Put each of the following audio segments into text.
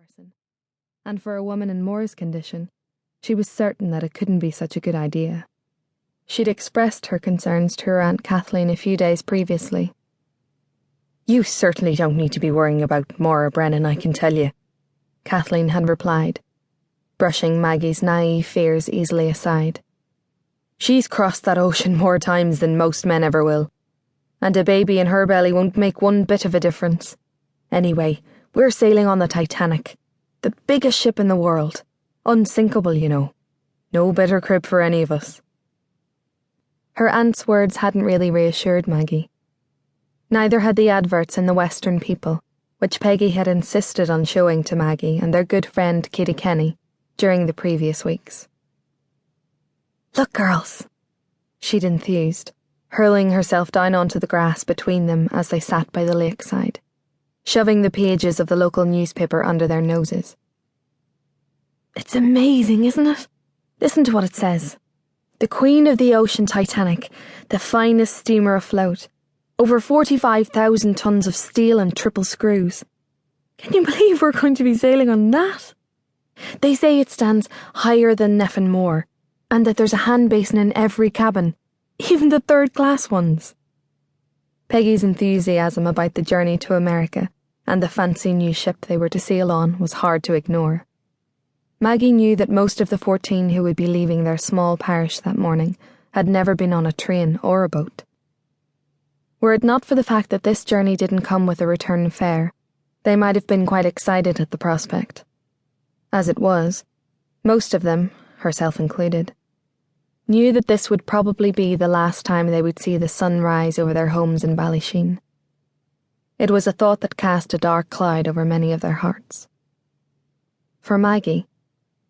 person, and for a woman in Moore's condition, she was certain that it couldn't be such a good idea. She'd expressed her concerns to her Aunt Kathleen a few days previously. "You certainly don't need to be worrying about Maura Brennan, I can tell you," Kathleen had replied, brushing Maggie's naive fears easily aside. "She's crossed that ocean more times than most men ever will, and a baby in her belly won't make one bit of a difference. Anyway, we're sailing on the Titanic, the biggest ship in the world, unsinkable, you know. No better crib for any of us." Her aunt's words hadn't really reassured Maggie. Neither had the adverts in the Western People, which Peggy had insisted on showing to Maggie and their good friend Kitty Kenny during the previous weeks. "Look, girls," she'd enthused, hurling herself down onto the grass between them as they sat by the lakeside, shoving the pages of the local newspaper under their noses. "It's amazing, isn't it? Listen to what it says. The Queen of the Ocean Titanic, the finest steamer afloat. Over 45,000 tons of steel and triple screws. Can you believe we're going to be sailing on that? They say it stands higher than Neffin Moor, and that there's a hand basin in every cabin, even the third-class ones." Peggy's enthusiasm about the journey to America and the fancy new ship they were to sail on was hard to ignore. Maggie knew that most of the 14 who would be leaving their small parish that morning had never been on a train or a boat. Were it not for the fact that this journey didn't come with a return fare, they might have been quite excited at the prospect. As it was, most of them, herself included, knew that this would probably be the last time they would see the sun rise over their homes in Ballysheen. It was a thought that cast a dark cloud over many of their hearts. For Maggie,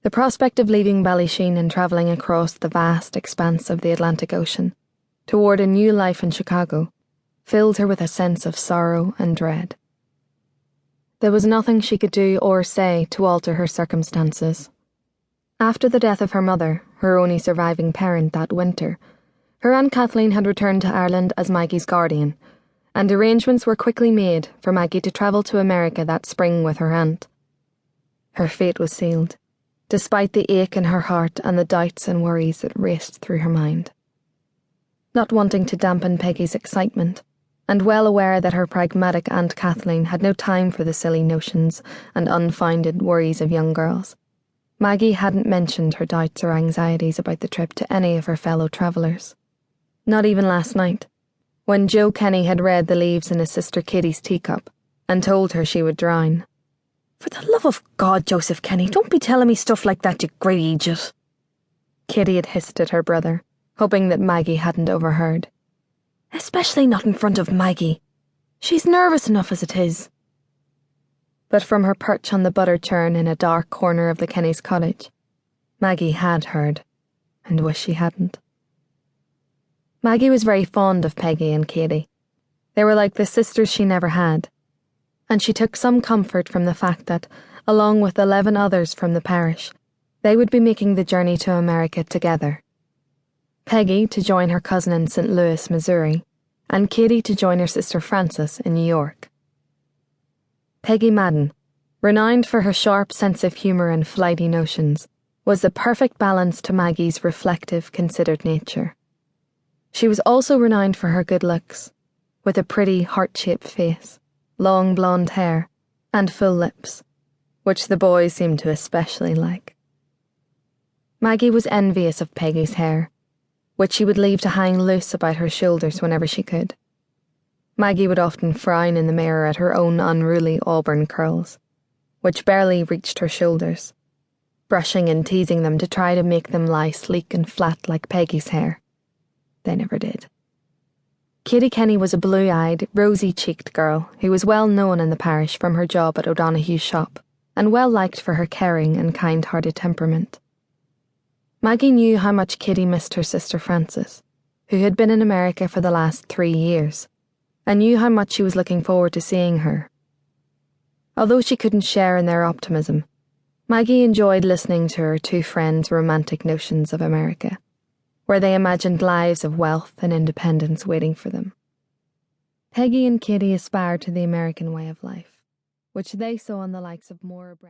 the prospect of leaving Ballysheen and travelling across the vast expanse of the Atlantic Ocean toward a new life in Chicago filled her with a sense of sorrow and dread. There was nothing she could do or say to alter her circumstances. After the death of her mother, her only surviving parent that winter, her Aunt Kathleen had returned to Ireland as Maggie's guardian, and arrangements were quickly made for Maggie to travel to America that spring with her aunt. Her fate was sealed, despite the ache in her heart and the doubts and worries that raced through her mind. Not wanting to dampen Peggy's excitement, and well aware that her pragmatic Aunt Kathleen had no time for the silly notions and unfounded worries of young girls, Maggie hadn't mentioned her doubts or anxieties about the trip to any of her fellow travellers. Not even last night, when Joe Kenny had read the leaves in his sister Kitty's teacup and told her she would drown. "For the love of God, Joseph Kenny, don't be telling me stuff like that, you great idiot," Kitty had hissed at her brother, hoping that Maggie hadn't overheard. "Especially not in front of Maggie. She's nervous enough as it is." But from her perch on the butter churn in a dark corner of the Kenny's cottage, Maggie had heard, and wished she hadn't. Maggie was very fond of Peggy and Katie. They were like the sisters she never had, and she took some comfort from the fact that, along with 11 others from the parish, they would be making the journey to America together. Peggy to join her cousin in St. Louis, Missouri, and Katie to join her sister Frances in New York. Peggy Madden, renowned for her sharp sense of humour and flighty notions, was the perfect balance to Maggie's reflective, considered nature. She was also renowned for her good looks, with a pretty heart-shaped face, long blonde hair, and full lips, which the boys seemed to especially like. Maggie was envious of Peggy's hair, which she would leave to hang loose about her shoulders whenever she could. Maggie would often frown in the mirror at her own unruly auburn curls, which barely reached her shoulders, brushing and teasing them to try to make them lie sleek and flat like Peggy's hair. They never did. Kitty Kenny was a blue-eyed, rosy-cheeked girl who was well known in the parish from her job at O'Donoghue's shop, and well liked for her caring and kind-hearted temperament. Maggie knew how much Kitty missed her sister Frances, who had been in America for the last 3 years, and knew how much she was looking forward to seeing her. Although she couldn't share in their optimism, Maggie enjoyed listening to her two friends' romantic notions of America, where they imagined lives of wealth and independence waiting for them. Peggy and Kitty aspired to the American way of life, which they saw in the likes of Maura Brennan.